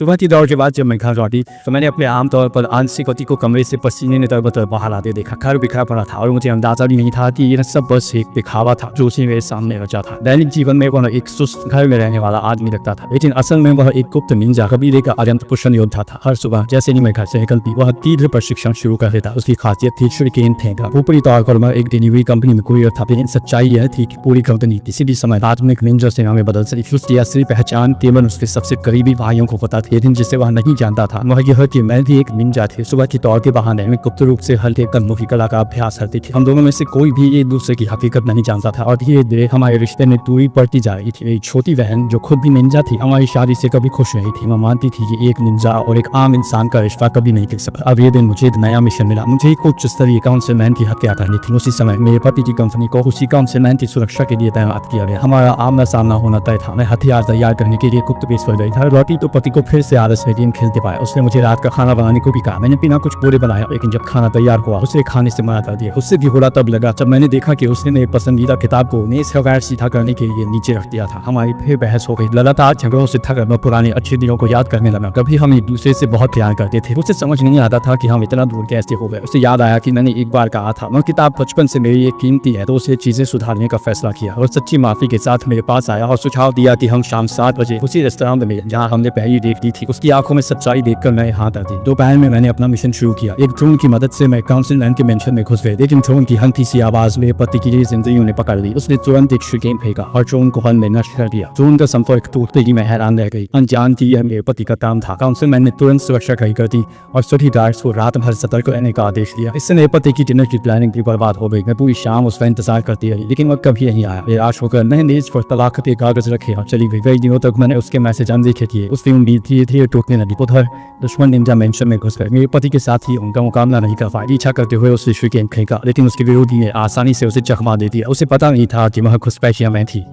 सुबह की दौड़ के बाद जब मैं घर लौटी तो मैंने अपने आमतौर पर आंशिक पति को कमरे से पसीने ने तरबतर बाहर आते देखा। घर बिखरा पड़ा था और मुझे अंदाजा भी नहीं था कि ये सब बस एक दिखावा था जो उसे मेरे सामने रचा था। दैनिक जीवन में वह एक सुस्त घर में रहने वाला आदमी लगता था, लेकिन असल में वह एक गुप्त निंजा कबीले का अत्यंत कुशल योद्धा था। हर सुबह जैसे ही मैं घर से निकलती वह तीव्र प्रशिक्षण शुरू कर देता। उसकी खासियत थी शूरिकेन फेंकना। ऊपरी तौर पर मैं एक डिलीवरी कंपनी में कुरियर था, लेकिन सच्चाई यह थी कि पूरी कंपनी किसी भी समय आधुनिक निंजा सेना में बदल सकती। उसकी असली पहचान केवल उसके सबसे करीबी भाइयों को पता थी, लेकिन जिसे वह नहीं जानता था वह यह कि मैं भी एक निंजा थी। सुबह की दौड़ के बहाने में गुप्त रूप से हल्के कदमों की कला का अभ्यास करती थी। हम दोनों में से कोई भी एक दूसरे की हकीकत नहीं जानता था और धीरे धीरे हमारे रिश्ते में दूरी बढ़ती जा रही थी। मेरी छोटी बहन जो खुद भी निंजा थी हमारी शादी से कभी खुश नहीं थी। मैं मानती थी कि एक निंजा और एक आम इंसान का रिश्ता कभी नहीं टिक सकता। अब ये दिन मुझे एक नया मिशन मिला। मुझे एक उच्च स्तरीय काउंसिलमैन की हत्या करनी थी। उसी समय मेरे पति की कंपनी को उसी काउंसिलमैन की सुरक्षा के लिए तैनात किया गया। हमारा आमना सामना होना तय था। मैं हथियार तैयार करने के लिए गुप्त बेस पर गई था। लौटी तो पति को फिर से आलस में गेम खेलते पाया। उसने मुझे रात का खाना बनाने को भी कहा। मैंने बिना कुछ पूरे बनाया, लेकिन जब खाना तैयार हुआ उसे खाने से मना कर दिया। उससे भी बुरा तब लगा जब मैंने देखा कि उसने मेरे पसंदीदा किताब को मेज वगैरह सीधा करने के लिए नीचे रख दिया था। हमारी फिर बहस हो गई। लगातार झगड़ों से थक मैं पुराने अच्छे दिनों को याद करने लगा। कभी हम एक दूसरे से बहुत प्यार करते थे। उसे समझ नहीं आता था कि हम इतना दूर कैसे हो गए। उसे याद आया कि मैंने एक बार कहा था वह किताब बचपन से मेरी एक कीमती है, तो उसे चीजें सुधारने का फैसला किया और सच्ची माफी के साथ मेरे पास आया और सुझाव दिया कि हम शाम 7 बजे उसी रेस्तरां में जहाँ हमने पहली डेट दी थी। उसकी आंखों में सच्चाई देखकर मैं हाथ आती। दोपहर में मैंने अपना मिशन शुरू किया। एक ड्रोन की मदद से मैं काउंसिलमैन के मेंशन में घुस गया, लेकिन ड्रोन की हल्की सी आवाज मेरे पति की जिंदगी ने पकड़ ली। उसने तुरंत एक शूरिकेन फेंका और ड्रोन को हल में नष्ट कर दिया। ड्रोन का संपर्क टूटते ही मैं हैरान रह गई, अनजान थी यह मेरे पति का काम था। काउंसिलमैन ने तुरंत सुरक्षा खड़ी कर दी और सभी गार्ड्स को रात भर सतर्क रहने का आदेश दिया। इससे मेरे पति की डिनर की प्लानिंग भी बर्बाद हो गई। मैं पूरी शाम उसका इंतजार करती रही, लेकिन वह कभी नहीं आया। निराश होकर मैंने मेज पर तलाक के कागज रखे और चली गई। कई दिनों तक मैंने उसके मैसेज अनदेखे किए। उसकी उम्मीद धीरे धीरे टूटने लगी। उधर दुश्मन निंजा मेंशन में घुस गए। मेरे पति के साथ ही उनका मुकाबला नहीं कर पाया। पीछा करते हुए उससे शूरिकेन फेंका, लेकिन उसके विरोधी ने आसानी से उसे चकमा दे दिया। उसे पता नहीं था कि वह घुसपैठिया में थी।